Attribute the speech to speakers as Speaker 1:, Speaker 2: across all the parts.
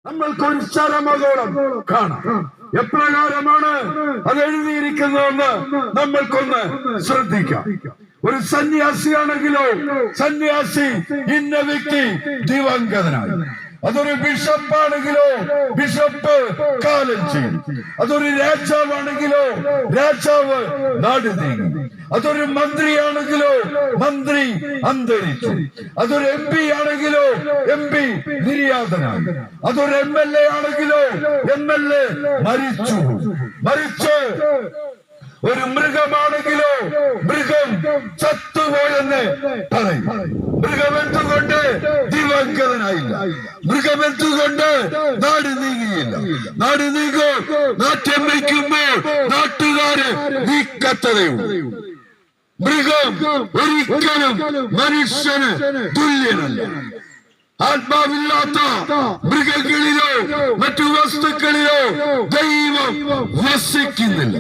Speaker 1: നമ്മൾക്കൊരു സ്ഥലമകോളം കാണാം. എപ്രകാരമാണ് അത് എഴുതിയിരിക്കുന്നതെന്ന് നമ്മൾക്കൊന്ന് ശ്രദ്ധിക്കാം. ഒരു സന്യാസിയാണെങ്കിലോ സന്യാസി ഇന്ന വ്യക്തി ദിവംഗതനായി. അതൊരു ബിഷപ്പാണെങ്കിലോ ബിഷപ്പ് കാലം ചെയ്യും. അതൊരു രാജാവാണെങ്കിലോ രാജാവ് നാട് നീങ്ങി. അതൊരു മന്ത്രിയാണെങ്കിലോ മന്ത്രി അന്തരിച്ചു. അതൊരു MP ആണെങ്കിലോ MP നിര്യാതനായി. അതൊരു MLA ആണെങ്കിലോ MLA മരിച്ചു. ഒരു മൃഗമാണെങ്കിലോ മൃഗം ചത്തുപോയെന്ന് പറയും. മൃഗം എന്തുകൊണ്ട് ദിവംഗതനായില്ല? മൃഗം എന്തുകൊണ്ട് നാട് നീങ്ങിയില്ല? നാട് നീങ്ങോ നാട്യം വയ്ക്കുമ്പോൾ നാട്ടുകാര് നീക്കത്തതയുള്ളൂ. മൃഗം ഒരിക്കലും മനുഷ്യന് തുല്യനല്ല. ആത്മാവില്ലാത്ത മൃഗങ്ങളിലോ മറ്റു വസ്തുക്കളിലോ ദൈവം വസിക്കുന്നില്ല.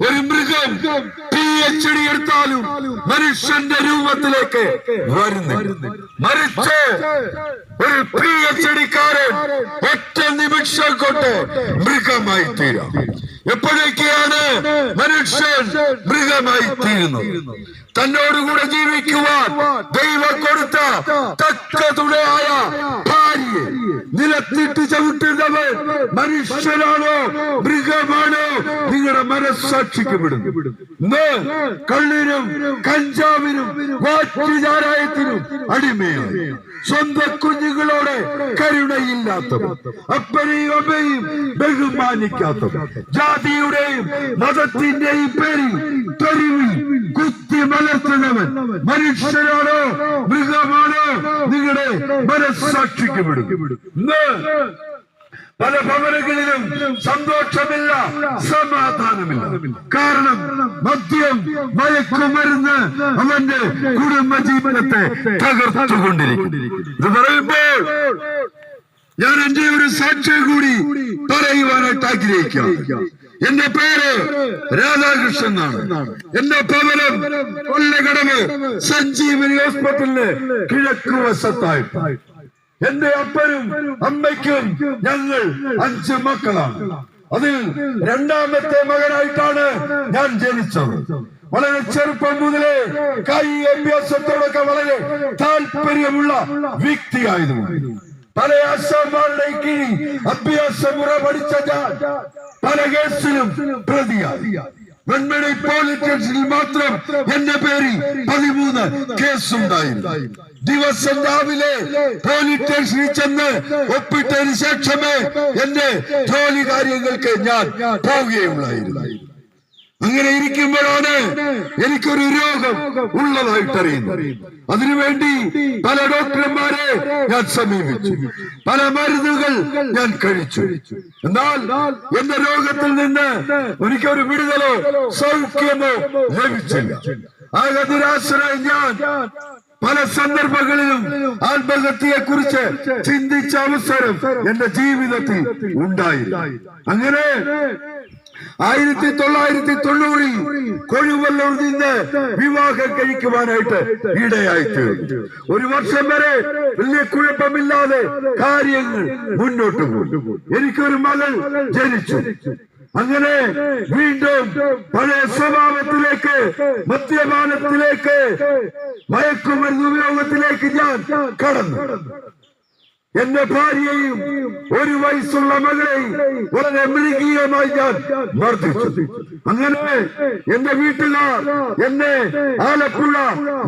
Speaker 1: ഒരു മൃഗം PhD എടുത്താലും മനുഷ്യന്റെ രൂപത്തിലേക്ക് വരുന്നില്ല. മറിച്ച് ഒരു PhD-കാരൻ ഒറ്റ നിമിഷം കൊണ്ട് മൃഗമായി തീരാം. എപ്പോഴൊക്കെയാണ് മനുഷ്യൻ മൃഗമായി തീരുന്നത്? തന്നോടുകൂടെ ജീവിക്കുവാൻ ദൈവം കൊടുത്ത തക്ക തുണയായ ഭാര്യയെ നിലത്തിട്ട് ചവിട്ടുന്നവൻ മനുഷ്യനാണോ മൃഗമാണോ? നിങ്ങളുടെ മനസ്സാക്ഷിക്ക് വിടുന്നു. കള്ളിനും കഞ്ചാവിനും വാറ്റുചാരായത്തിനും അടിമയാണ്. സ്വന്തം കുഞ്ഞുങ്ങളോട് കരുണയില്ലാത്തവൻ, അപ്പനെയും അമ്മയും ബഹുമാനിക്കാത്തവൻ, ജാതിയുടെയും മതത്തിന്റെയും പേരിൽ തെരുവിൽ കുത്തി വളർത്തുന്നവൻ മനുഷ്യനാണോ മൃഗമാണോ? നിങ്ങളുടെ മനസ്സാക്ഷിക്ക് വിടും. പല ഭവനങ്ങളിലും സന്തോഷമില്ല, സമാധാനമില്ല. കാരണം മദ്യം, മയക്കുമരുന്ന് അവന്റെ കുടുംബജീവനത്തെ തകർത്തുകൊണ്ടിരിക്കും. ഇത് പറയുമ്പോൾ ഞാൻ എന്റെ ഒരു സാക്ഷ്യം കൂടി പറയുവാനായിട്ട് ആഗ്രഹിക്കാം. എന്റെ പേര് രാധാകൃഷ്ണൻ എന്നാണ്. എന്റെ ഭവനം കൊല്ലകടവ് സഞ്ജീവനി ഹോസ്പിറ്റലിന് കിഴക്ക് വശത്തായിട്ട്. എന്റെ അപ്പനും അമ്മയ്ക്കും ഞങ്ങൾ 5 മക്കളാണ്. അതിൽ രണ്ടാമത്തെ മകനായിട്ടാണ് ഞാൻ ജനിച്ചത്. വളരെ ചെറുപ്പം മുതലേ കായിക അഭ്യാസത്തോടൊക്കെ വളരെ താല്പര്യമുള്ള വ്യക്തിയായിരുന്നു. പല ആശാന്മാരുടെ കീഴിൽ അഭ്യാസമുറ പഠിച്ച ഞാൻ പല കേസിലും പ്രതിയായി. വെൺമണി പോലീസ് സ്റ്റേഷനിൽ മാത്രം എന്റെ പേരിൽ 13 കേസുണ്ടായിരുന്നു. ദിവസം രാവിലെ പോലീസ് സ്റ്റേഷനിൽ ചെന്ന് ഒപ്പിട്ടതിന് ശേഷമേ എന്റെ ജോലി കാര്യങ്ങൾക്ക് ഞാൻ പോവുകയുള്ളായിരുന്നു. അങ്ങനെ ഇരിക്കുമ്പോഴാണ് എനിക്കൊരു രോഗം ഉള്ളതായിട്ട് അറിയുന്നത്. അതിനുവേണ്ടി പല ഡോക്ടർമാരെ ഞാൻ സമീപിച്ചു, പല മരുന്നുകൾ ഞാൻ കഴിച്ചു. എന്നാൽ എന്റെ രോഗത്തിൽ നിന്ന് എനിക്കൊരു വിടുതലോ സൗഖ്യമോ ലഭിച്ചില്ല. ആകെ നിരാശനായ ഞാൻ പല സന്ദർഭങ്ങളിലും ആത്മഹത്യയെ കുറിച്ച് ചിന്തിച്ച അവസരം എന്റെ ജീവിതത്തിൽ ഉണ്ടായില്ല. അങ്ങനെ 1990 കൊഴുവല്ലൂർ നിന്ന് വിവാഹം കഴിക്കുവാനായിട്ട് ഇടയായിത്തീർന്നു. 1 വർഷം വരെ വലിയ കുഴപ്പമില്ലാതെ കാര്യങ്ങൾ മുന്നോട്ട് പോയി. എനിക്കൊരു മകൾ ജനിച്ചു. അങ്ങനെ വീണ്ടും പഴയ സ്വഭാവത്തിലേക്ക്, മദ്യപാനത്തിലേക്ക്, മയക്കുമരുന്ന് ഉപയോഗത്തിലേക്ക് ഞാൻ കടന്നു. എന്റെ ഭാര്യയെയും 1 വയസ്സുള്ള മകളെയും വളരെ മൃഗീയമായി ഞാൻ മർദ്ദിച്ചു. അങ്ങനെ എന്റെ വീട്ടുകാർ എന്നെ ആലപ്പുഴ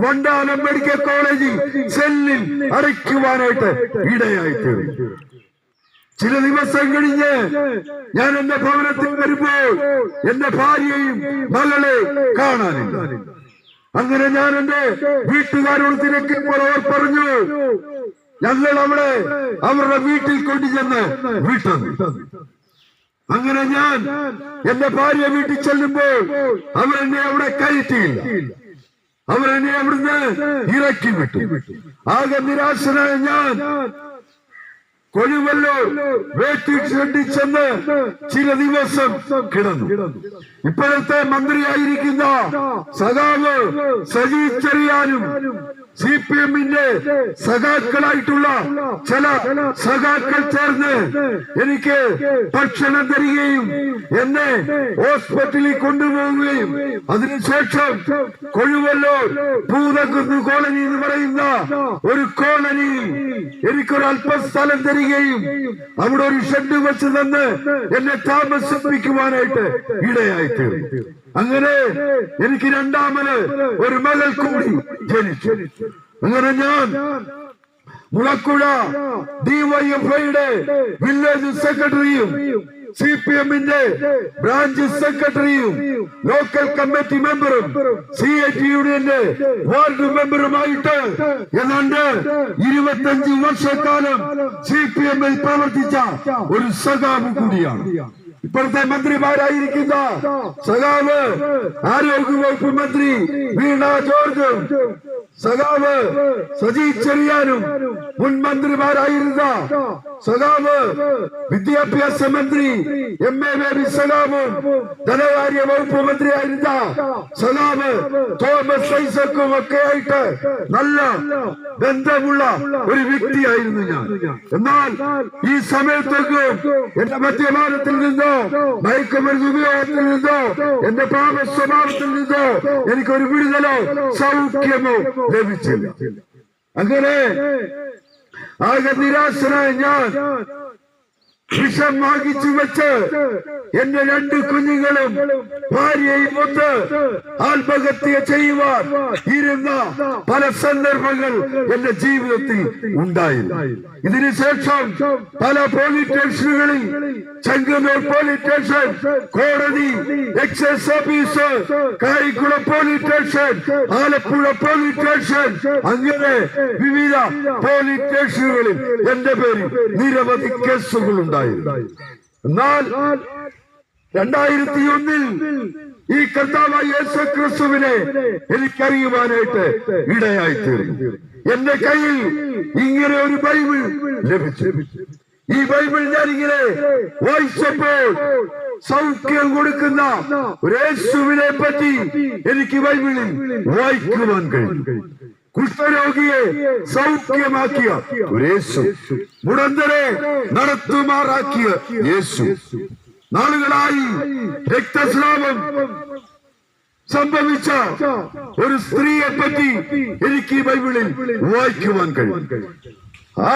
Speaker 1: വണ്ടാനം മെഡിക്കൽ കോളേജിൽ സെല്ലിൽ അടയ്ക്കുവാനായിട്ട് ഇടയായിത്തീർന്നു. ചില ദിവസം കഴിഞ്ഞ് ഞാൻ എന്റെ ഭവനത്തിൽ വരുമ്പോൾ എന്റെ ഭാര്യയെയും മകളെ കാണാനില്ല. അങ്ങനെ ഞാൻ എന്റെ വീട്ടുകാരോട് തിരക്കുമ്പോൾ അവർ പറഞ്ഞു, ഞങ്ങൾ അവിടെ അവരുടെ വീട്ടിൽ കൊണ്ടുചെന്ന് വിട്ടു. അങ്ങനെ ഞാൻ എന്റെ ഭാര്യ വീട്ടിൽ ചെല്ലുമ്പോൾ അവരെന്നെ അവിടെ കയറ്റിയില്ല. അവരെന്നെ അവിടുന്ന് ഇറക്കി വിട്ടു. ആകെ നിരാശനായ ഞാൻ കൊഴുവല്ലൂർ വേട്ടിൽ ചെന്ന് ചില ദിവസം കിടന്നു. ഇപ്പോഴത്തെ മന്ത്രിയായിരിക്കുന്ന സഖാവ് സജി ചെറിയാനും CPM-ന്റെ സഖാക്കളായിട്ടുള്ള ചില സഖാക്കൾ ചേർന്ന് എനിക്ക് ഭക്ഷണം തരികയും എന്നെ ഹോസ്പിറ്റലിൽ കൊണ്ടുപോവുകയും അതിനുശേഷം കൊഴുവല്ലൂർ പൂതക്കുന്ന് കോളനി എന്ന് പറയുന്ന ഒരു കോളനി എനിക്കൊരു അല്പസ്ഥലം തരികയും അവിടെ ഒരു ഷെഡ് വെച്ച് തന്ന് എന്നെ താമസിപ്പിക്കുവാനായിട്ട് ഇടയായിത്തീർന്നു. അങ്ങനെ എനിക്ക് രണ്ടാമത് ഒരു മകൾ കൂടി ജനിച്ചു. അങ്ങനെ ഞാൻ മുളക്കുഴ DYFIയുടെ വില്ലേജ് സെക്രട്ടറിയും CPM-ന്റെ ബ്രാഞ്ച് സെക്രട്ടറിയും ലോക്കൽ കമ്മിറ്റി മെമ്പറും CIT യൂണിയന്റെ വാർഡ് മെമ്പറുമായിട്ട് ഏതാണ്ട് 25 വർഷക്കാലം CPM-ൽ പ്രവർത്തിച്ച ഒരു സഖാവ് കൂടിയാണ്. ഇപ്പോഴത്തെ മന്ത്രിമാരായിരിക്കുന്ന സഖാവ് ആരോഗ്യവകുപ്പ് മന്ത്രി വീണ ജോർജും സഖാവ് സജി ചെറിയാനും മുൻ മന്ത്രിമാരായിരുന്ന സഖാവ് വിദ്യാഭ്യാസ മന്ത്രി MA ബേബി സഖാവും ധനകാര്യ വകുപ്പ് മന്ത്രിയായിരുന്ന സഖാവ് തോമസ് ഐസക്കും ഒക്കെ ആയിട്ട് നല്ല ബന്ധമുള്ള ഒരു വ്യക്തിയായിരുന്നു ഞാൻ. എന്നാൽ ഈ സമയത്തേക്കും എന്റെ മദ്യപാനത്തിൽ നിന്നോ മയക്കുമരുന്ന് ഉപയോഗത്തിൽ നിന്നോ എന്റെ പാപ സ്വഭാവത്തിൽ നിന്നോ എനിക്കൊരു വിടുതലോ സൗഖ്യമോ ലഭിച്ചില്ല. അങ്ങനെ ആകെ നിരാശനായ ഞാൻ വിഷം വാങ്ങിച്ചു വെച്ച് എന്റെ 2 കുഞ്ഞുങ്ങളും ഭാര്യയും ഒത്ത് ആത്മഹത്യ ചെയ്യുവാൻ ഇരുന്ന പല സന്ദർഭങ്ങൾ എന്റെ ജീവിതത്തിൽ ഉണ്ടായില്ല. ഇതിനുശേഷം പല പോലീസ് സ്റ്റേഷനുകളിൽ, ചെങ്ങന്നൂർ പോലീസ് സ്റ്റേഷൻ, കോടതി, excise office, Karikkulam police station, Alappuzha police station, അങ്ങനെ വിവിധ പോലീസ് സ്റ്റേഷനുകളിൽ എന്റെ പേരിൽ നിരവധി കേസുകൾ ഉണ്ടായി. എന്നാൽ 2001-ൽ ഈ കർത്താവായ യേശു ക്രിസ്തുവിനെ എനിക്കറിയുവാനായിട്ട് ഇടയായിത്തീർന്നു. എന്റെ കയ്യിൽ ഇങ്ങനെ ഒരു ബൈബിൾ ലഭിച്ചു. ഈ ബൈബിൾ ഞാനിങ്ങനെ വായിച്ചപ്പോൾ സൗഖ്യം കൊടുക്കുന്ന ഒരു യേശുവിനെ പറ്റി എനിക്ക് ബൈബിളിൽ വായിക്കുവാൻ കഴിഞ്ഞു. കുഷ്ഠരോഗിയെ സൗഖ്യമാക്കിയ ഒരു യേശു, മുടന്തരെ നടത്തുമാറാക്കിയ യേശു, നാളുകളായി രക്തസ്രാവം സംഭവിച്ച ഒരു സ്ത്രീയെ പറ്റി എനിക്ക് ഈ ബൈബിളിൽ വായിക്കുവാൻ കഴിയും. ആ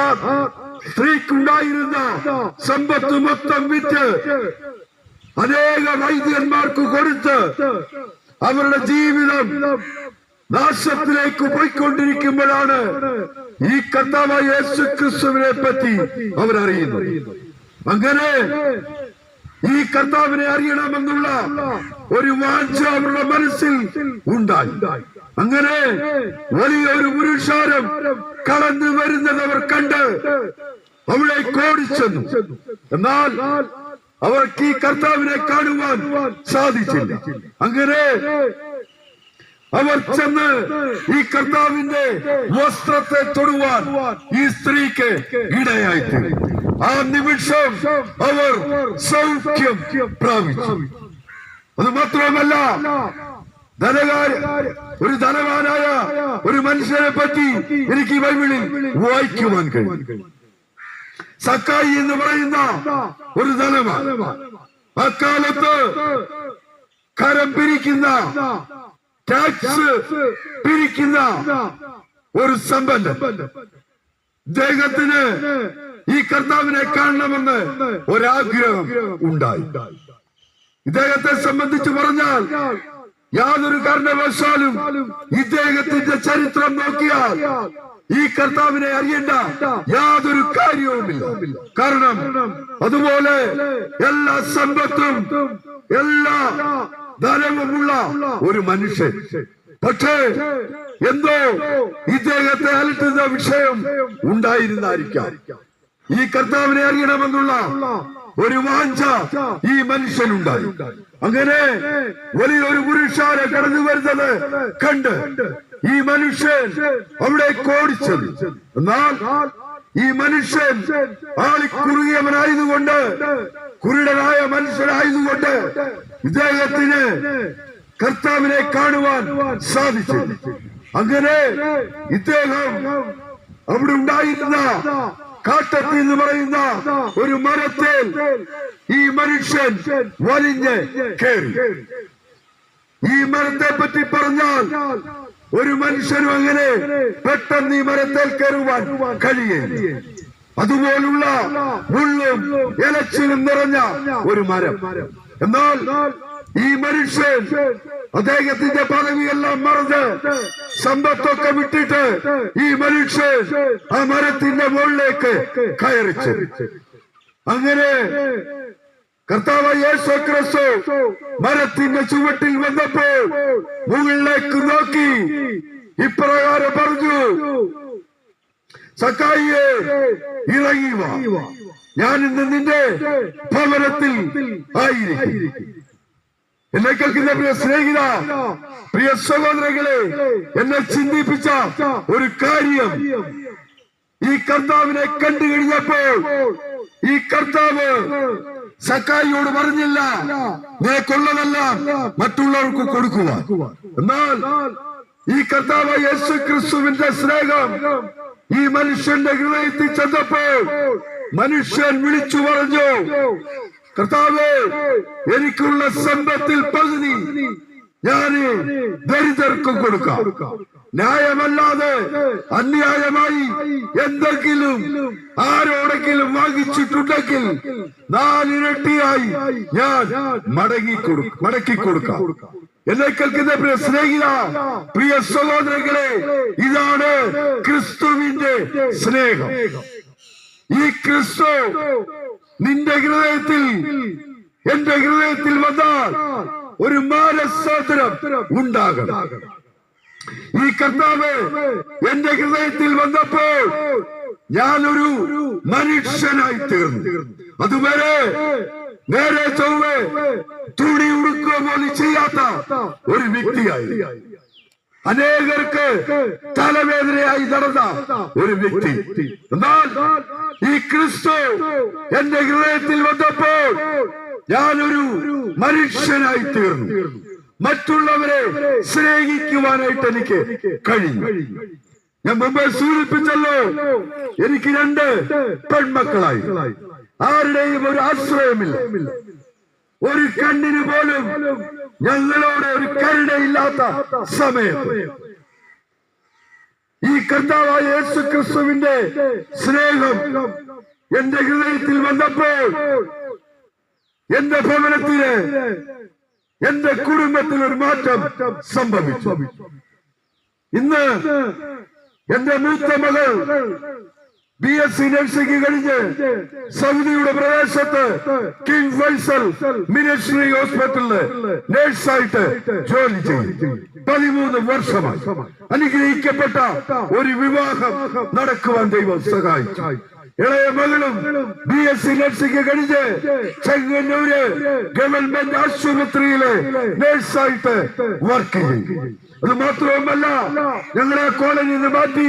Speaker 1: സ്ത്രീക്കുണ്ടായിരുന്ന സമ്പത്ത് മൊത്തം വിറ്റ് അനേക വൈദ്യന്മാർക്ക് കൊടുത്ത് അവരുടെ ജീവിതം നാശത്തിലേക്ക് പോയിക്കൊണ്ടിരിക്കുമ്പോഴാണ് ഈ കർത്താവായ യേശു ക്രിസ്തുവിനെ പറ്റി അവരറിയുന്നത്. അങ്ങനെ ഈ കർത്താവിനെ അറിയണമെന്നുള്ള ഒരു വാഞ്ച അവരുടെ മനസ്സിൽ ഉണ്ടായി. അങ്ങനെ വലിയൊരു പുരുഷാരം കടന്നു വരുന്നത് അവർ കണ്ട് അവളെ ഓടിച്ചെന്നു. എന്നാൽ അവർക്ക് ഈ കർത്താവിനെ കാണുവാൻ സാധിച്ചില്ല. അങ്ങനെ അവർ ചെന്ന് ഈ കർത്താവിന്റെ വസ്ത്രത്തെ തൊടുവാൻ ഈ സ്ത്രീക്ക് ഇടയായിത്തീർന്നു. ആ നിമിഷം അവർ സൗഖ്യം പ്രാപിച്ചു. അത് മാത്രമല്ല, ഒരു ധനവാനായ ഒരു മനുഷ്യനെ പറ്റി എനിക്ക് ഈ ബൈബിളിൽ വായിക്കുവാൻ കഴിയും. സക്കായി എന്ന് പറയുന്ന ഒരു ധനവാൻ, അക്കാലത്ത് കരം പിരിക്കുന്ന, ടാക്സ് പിരിക്കുന്ന ഒരു സമ്പന്നൻ. ഇദ്ദേഹത്തിന് ഈ കർത്താവിനെ കാണണമെന്ന് ഒരാഗ്രഹം ഉണ്ടായി. ഇദ്ദേഹത്തെ സംബന്ധിച്ച് പറഞ്ഞാൽ യാതൊരു കാരണവശാലും ഇദ്ദേഹത്തിന്റെ ചരിത്രം നോക്കിയാൽ ഈ കർത്താവിനെ അറിയേണ്ട യാതൊരു കാര്യവുമില്ല. കാരണം അതുപോലെ എല്ലാ സമ്പത്തും എല്ലാ ധനവുമുള്ള ഒരു മനുഷ്യൻ. പക്ഷേ എന്തോ ഇദ്ദേഹത്തെ അലട്ടുന്ന വിഷയം ഉണ്ടായിരുന്നായിരിക്കാം. ഈ കർത്താവിനെ അറിയണമെന്നുള്ള ഒരു വാഞ്ച ഈ മനുഷ്യനുണ്ടായി. അങ്ങനെ വലിയൊരു പുരുഷാരെ കടന്നു വരുന്നത് കണ്ട് ഈ മനുഷ്യൻ അവിടെ ഓടിച്ചത്. എന്നാൽ ഈ മനുഷ്യൻ ആളിക്കുറുകിയവനായതുകൊണ്ട്, കുരുടനായ മനുഷ്യനായതുകൊണ്ട് ഇദ്ദേഹത്തിന് കർത്താവിനെ കാണുവാൻ സാധിച്ചു. അങ്ങനെ ഇദ്ദേഹം അവിടെ ഉണ്ടായിരുന്ന കാട്ടത്തി എന്ന് പറയുന്ന ഒരു മരത്തിൽ ഈ മനുഷ്യൻ വലിഞ്ഞ് കയറി. ഈ മരത്തെ പറ്റി പറഞ്ഞാൽ ഒരു മനുഷ്യനും അങ്ങനെ പെട്ടെന്ന് ഈ മരത്തിൽ കയറുവാൻ കഴിയില്ല. അതുപോലുള്ള മുള്ളും ഇലച്ചിലും നിറഞ്ഞ ഒരു മരം. എന്നാൽ ഈ മനുഷ്യൻ അദ്ദേഹത്തിന്റെ പദവിയെല്ലാം മറന്ന് സമ്പത്തൊക്കെ വിട്ടിട്ട് ഈ മനുഷ്യൻ ആ മരത്തിന്റെ മുകളിലേക്ക് കയറിച്ചു. അങ്ങനെ കർത്താവായ യേശു ക്രിസ്തു മരത്തിന്റെ ചുവട്ടിൽ വന്നപ്പോൾ മുകളിലേക്ക് നോക്കി ഇപ്രകാരം പറഞ്ഞു, സക്കായിയെ, ഇറങ്ങി വാ, ഞാൻ ഇന്ന് നിന്റെ ഭവനത്തിൽ ആയിരിക്കും. എന്നെ കേൾക്കുന്ന പ്രിയ സ്നേഹിത, പ്രിയ സഹോദരങ്ങളെ, എന്നെ ചിന്തിപ്പിച്ച ഒരു കാര്യം, ഈ കർത്താവിനെ കണ്ടു കഴിഞ്ഞപ്പോൾ ഈ കർത്താവ് സക്കായിയോട് പറഞ്ഞില്ല നിനക്കുള്ളതെല്ലാം മറ്റുള്ളവർക്ക് കൊടുക്കുക. എന്നാൽ ഈ കർത്താവ് യേശു ക്രിസ്തുവിന്റെ സ്നേഹം ഈ മനുഷ്യന്റെ ഹൃദയത്തിൽ ചെന്നപ്പോൾ മനുഷ്യൻ വിളിച്ചു പറഞ്ഞു, കർത്താവേ, എനിക്കുള്ള സമ്പത്തിൽ പകുതി ഞാൻ ദരിദ്രർക്ക് കൊടുക്കാം. ന്യായമല്ലാതെ അന്യായമായി എന്തെങ്കിലും ആരോടെങ്കിലും വാങ്ങിച്ചിട്ടുണ്ടെങ്കിൽ 4 ഇരട്ടിയായി ഞാൻ മടക്കി കൊടുക്കാം. എന്നെ കേൾക്കുന്ന പ്രിയ സ്നേഹിത, പ്രിയ സഹോദരങ്ങളെ, ഇതാണ് ക്രിസ്തുവിന്റെ സ്നേഹം. ഈ ക്രിസ്തു നിന്റെ ഹൃദയത്തിൽ, എന്റെ ഹൃദയത്തിൽ വന്നാൽ ഒരു മാനസാന്തരം ഉണ്ടാകണം. ഈ കർത്താവ് എന്റെ ഹൃദയത്തിൽ വന്നപ്പോൾ ഞാനൊരു മനുഷ്യനായി തീർന്നു. അതുവരെ നേരെ ചൊവ്വേ തുണി ഉടുക്കുക പോലും ചെയ്യാത്ത ഒരു വ്യക്തിയായി, അനേകർക്ക് തലവേദനയായി നടന്ന ഒരു വ്യക്തി. എന്നാൽ ഈ ക്രിസ്തു എന്റെ ഹൃദയത്തിൽ വന്നപ്പോൾ ഞാനൊരു മനുഷ്യനായി തീർന്നു. മറ്റുള്ളവരെ സ്നേഹിക്കുവാനായിട്ട് എനിക്ക് കഴിഞ്ഞു. ഞാൻ മുമ്പേ സൂചിപ്പിച്ചല്ലോ, എനിക്ക് 2 പെൺമക്കളായി. ആരുടെയും ഒരു ആശ്രയമില്ല. ഒരു കണ്ണിന് പോലും ഞങ്ങളോട് ഒരു കരുണയില്ലാത്ത സമയത്ത് ഈ കർത്താവായ യേശു ക്രിസ്തുവിന്റെ സ്നേഹം എന്റെ ഹൃദയത്തിൽ വന്നപ്പോൾ എന്റെ ഭവനത്തില്, എന്റെ കുടുംബത്തിൽ ഒരു മാറ്റം സംഭവിച്ചു. ഇന്ന് എന്റെ മൂത്ത മകൾ BSc നഴ്സിംഗ് കഴിഞ്ഞ് സൗദിയുടെ പ്രദേശത്ത് കിങ് ഫൈസൽ മിനിസ്ട്രി ഹോസ്പിറ്റലില് നഴ്സായിട്ട് ജോലി ചെയ്യും. 13 വർഷമായി. അനുഗ്രഹിക്കപ്പെട്ട ഒരു വിവാഹം നടക്കുവാൻ ദൈവം സഹായിച്ചു. ഇളയ മകളും BSc നഴ്സിംഗ് കഴിഞ്ഞ് ചെങ്ങന്നൂര് ഗവൺമെന്റ് ആശുപത്രിയിലെ നഴ്സായിട്ട് വർക്ക് ചെയ്യും. അത് മാത്രവുമല്ല, ഞങ്ങളെ കോളേജിൽ നിന്ന് മാറ്റി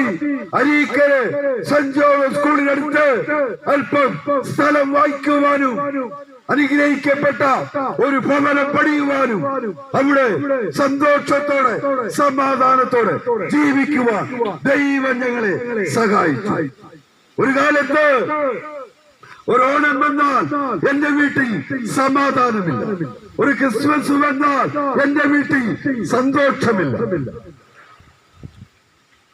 Speaker 1: അരീക്കരെ സെന്റ് ജോസഫ് സ്കൂളിനടുത്ത് അല്പം സ്ഥലം വായിക്കുവാനും അനുഗ്രഹിക്കപ്പെട്ട ഒരു ഭവനം പണിയുവാനും അവിടെ സന്തോഷത്തോടെ സമാധാനത്തോടെ ജീവിക്കുവാൻ ദൈവം ഞങ്ങളെ സഹായിച്ചു. ഒരു കാലത്ത് ഒരു ഓണം വന്നാൽ എന്റെ വീട്ടിൽ സമാധാനമില്ല. ഒരു ക്രിസ്മസ് വന്നാൽ എന്റെ വീട്ടിൽ സന്തോഷമില്ല.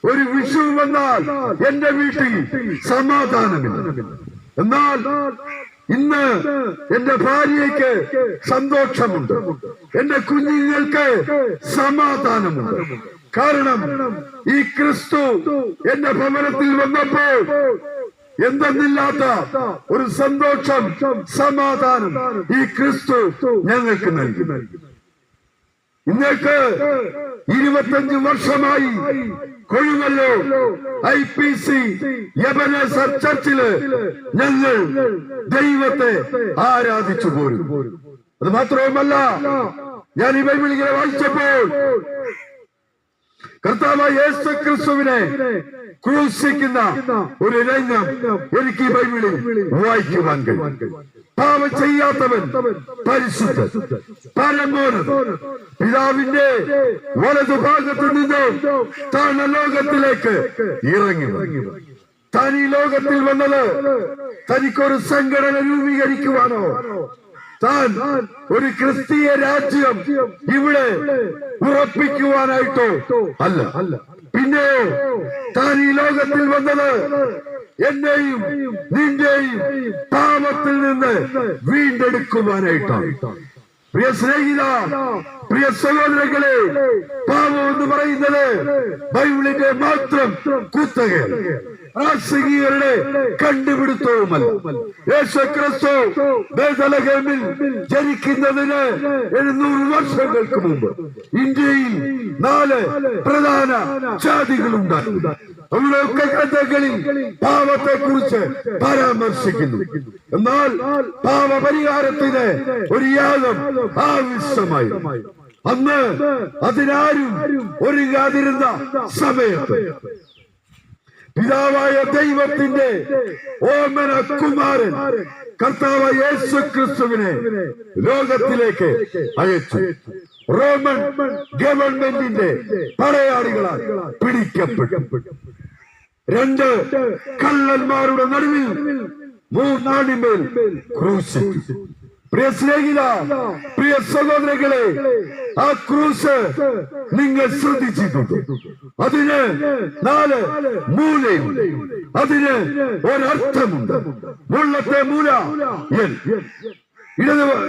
Speaker 1: ഒരു വിഷു വന്നാൽ എന്റെ വീട്ടിൽ സമാധാനമില്ല. എന്നാൽ ഇന്ന് എന്റെ ഭാര്യയ്ക്ക് സന്തോഷമുണ്ട്, എന്റെ കുഞ്ഞുങ്ങൾക്ക് സമാധാനമുണ്ട്. കാരണം ഈ ക്രിസ്തു എന്റെ ഭവനത്തിൽ വന്നപ്പോൾ എന്തെന്നില്ലാത്ത ഒരു സന്തോഷം, സമാധാനം ഈ ക്രിസ്തു ഞങ്ങൾക്ക് നൽകി. ഇന്നേക്ക് 25 വർഷമായി കൊഴുവല്ലോ IPC എബനേസർ ചർച്ചില് ഞങ്ങൾ ദൈവത്തെ ആരാധിച്ചു പോരും. അത് മാത്രവുമല്ല, ഞാൻ ഈ ബൈബിൾ ഇങ്ങനെ വായിച്ചപ്പോൾ കർത്താവായ യേശു ക്രിസ്തുവിനെ ക്രൂശിക്കുന്ന ഒരു രംഗം എനിക്ക് ഈ ബൈബിളിൽ വായിക്കുവാൻ കഴിയും. പാപം ചെയ്യാത്തവൻ പരിശുദ്ധൻ, പരമോന്നതൻ, പിതാവിന്റെ വലതുഭാഗത്തു നിന്ന് താൻ ലോകത്തിലേക്ക് ഇറങ്ങി. താൻ ഈ ലോകത്തിൽ വന്നത് തനിക്കൊരു സംഘടന രൂപീകരിക്കുവാനോ, താൻ ഒരു ക്രിസ്തീയ രാജ്യം ഇവിടെ ഉറപ്പിക്കുവാനായിട്ടോ അല്ല. പിന്നെ താൻ ഈ ലോകത്തിൽ വന്നത് എന്റെയും നിന്റെയും പാപത്തിൽ നിന്ന് വീണ്ടെടുക്കുവാനായിട്ടാണ്. പ്രിയ സ്നേഹിത, പ്രിയ സഹോദരങ്ങളെ, പാപം എന്ന് പറയുന്നത് ബൈബിളിന്റെ മാത്രം കുത്തകയാണ്, ആസ്തികരുടെ കണ്ടുപിടുത്തവുമല്ല. യേശു ക്രിസ്തു ബേത്ലഹേമിൽ ജനിക്കുന്നതിന് 700 വർഷങ്ങൾക്ക് മുമ്പ് ഇന്ത്യയിൽ 4 പ്രധാന ജാതികളുണ്ടായിരുന്നു. അവരൊക്കെ കഥകളിൽ പാപത്തെ കുറിച്ച് പരാമർശിക്കുന്നു. എന്നാൽ പാപപരിഹാരത്തിന് ഒരു യാഗം ആവശ്യമായി. അന്ന് അതിനാരും ഒരുങ്ങാതിരുന്ന സമയത്ത് പിതാവായ ദൈവത്തിന്റെ ഓമന കുമാരൻ കർത്താവായ യേശു ക്രിസ്തുവിനെ ലോകത്തിലേക്ക് അയച്ചു. റോമൻ ഗവൺമെന്റിന്റെ പടയാളികളാൽ പിടിക്കപ്പെട്ടു. 2 കള്ളന്മാരുടെ നടുവിൽ 3 ആണിമേൽ ക്രൂശിച്ചു. പ്രിയ സ്നേഹിത, പ്രിയ സഹോദരങ്ങളെ, ആ ക്രൂശ് നിങ്ങൾ ശ്രദ്ധിച്ചിട്ടുണ്ട്. അതിന് 4 മൂലയുണ്ട്. അതിന് ഒരർത്ഥമുണ്ട്. മുള്ളത്തെ മൂല എൽ,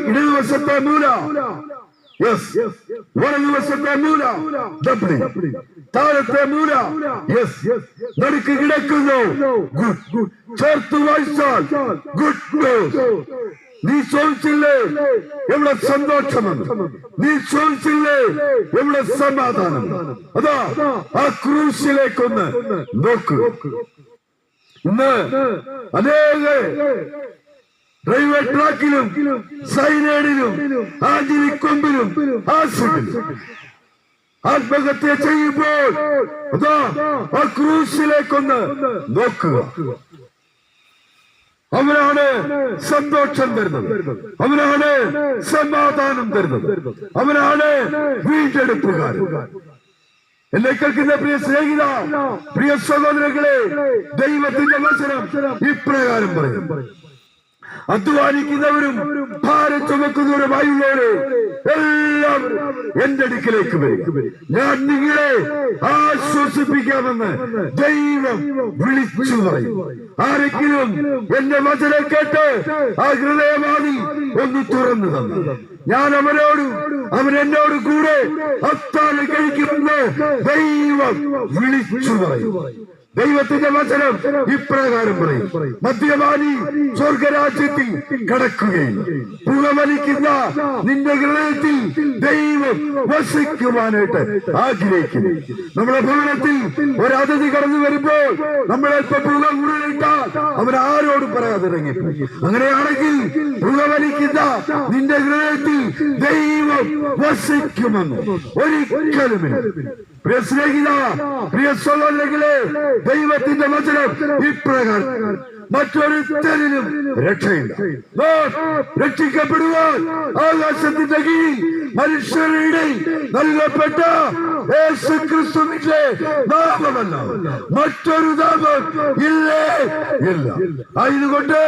Speaker 1: ഇടതുവശത്തെ മൂല യെസ്, വലതുവശത്തെ മൂല ഡബ്ല്യു, താഴത്തെ മൂല യെസ്, നടുക്ക് കിടക്കുന്നു ഗുഡ്. ചേർത്ത് വായിച്ചാൽ ഗുഡ് ന്യൂസ്. നീ ചോദിച്ചില്ലേ എവിടെ സന്തോഷമെന്ന്? നീ ചോദിച്ചില്ലേ എവിടെ സമാധാനം? അതാ ആ ക്രൂശിലേക്കൊന്ന് നോക്കൂ. ഇന്ന് അനേക റെയിൽവേ ട്രാക്കിലും സൈനൈഡിലും ആഞ്ഞിലിക്കൊമ്പിലും ആശുപത്രിയിലും ആത്മഹത്യ ചെയ്യുമ്പോൾ അതാ ആ ക്രൂശിലേക്കൊന്ന് നോക്കുക. അവനാണ് സന്തോഷം തരുന്നത്, അവനാണ് സമാധാനം തരുന്നത്, അവനാണ് വീണ്ടെടുപ്പുകാരൻ. എന്നെ കേൾക്കുന്ന പ്രിയ സ്നേഹിത, പ്രിയ സഹോദരങ്ങളെ, ദൈവത്തിന്റെ വചനം ഇപ്രകാരം പറയും: അധ്വാനിക്കുന്നവരും ഭാരം ചുമക്കുന്നവരുമായുള്ളവരെ എല്ലാവരും എന്റെ അടുക്കിലേക്ക് വരും, ഞാൻ നിങ്ങളെ ആശ്വസിപ്പിക്കാമെന്ന് ദൈവം വിളിച്ചു പറയും. ആരെങ്കിലും എന്റെ വചനം കേട്ട് ആ ഹൃദയവാതി ഒന്ന് തുറന്നു തന്നു, ഞാൻ അവനോടും അവൻ എന്നോട് കൂടെ അത്താഴം കഴിക്കുമെന്ന് ദൈവം വിളിച്ചു പറയും. ദൈവത്തിന്റെ വചനം ഇപ്രകാരം പറയും: മദ്യപാനി സ്വർഗരാജ്യത്തിൽ കടക്കുകയില്ല. പുകവലിക്കുന്ന നിന്റെ ഹൃദയത്തിൽ ദൈവം വസിക്കുവാനായിട്ട് ആഗ്രഹിക്കുന്നു. നമ്മുടെ ഭവനത്തിൽ ഒരു അതിഥി കടന്നു വരുമ്പോൾ നമ്മളെപ്പം പുക കൂടുതലിട്ടാൽ അവൻ ആരോടും പറയാതിറങ്ങി. അങ്ങനെയാണെങ്കിൽ പുകവലിക്കുന്ന നിന്റെ ഹൃദയത്തിൽ ദൈവം വസിക്കുമെന്ന് ഒരിക്കലുമില്ല. പ്രിയ സ്നേഹിത, പ്രിയ സഹോദരങ്ങളെ, ദൈവത്തിന്റെ വചനം ഇപ്രകാരം: മറ്റൊരുത്തരിലും രക്ഷയില്ല. രക്ഷിക്കപ്പെടുവാൻ ആകാശത്തിന്റെ കീഴിൽ മനുഷ്യരുടെ നൽകപ്പെട്ട യേശുക്രിസ്തുവിന്റെ നാമമല്ല മറ്റൊരു നാമം ഇല്ല. അതുകൊണ്ട്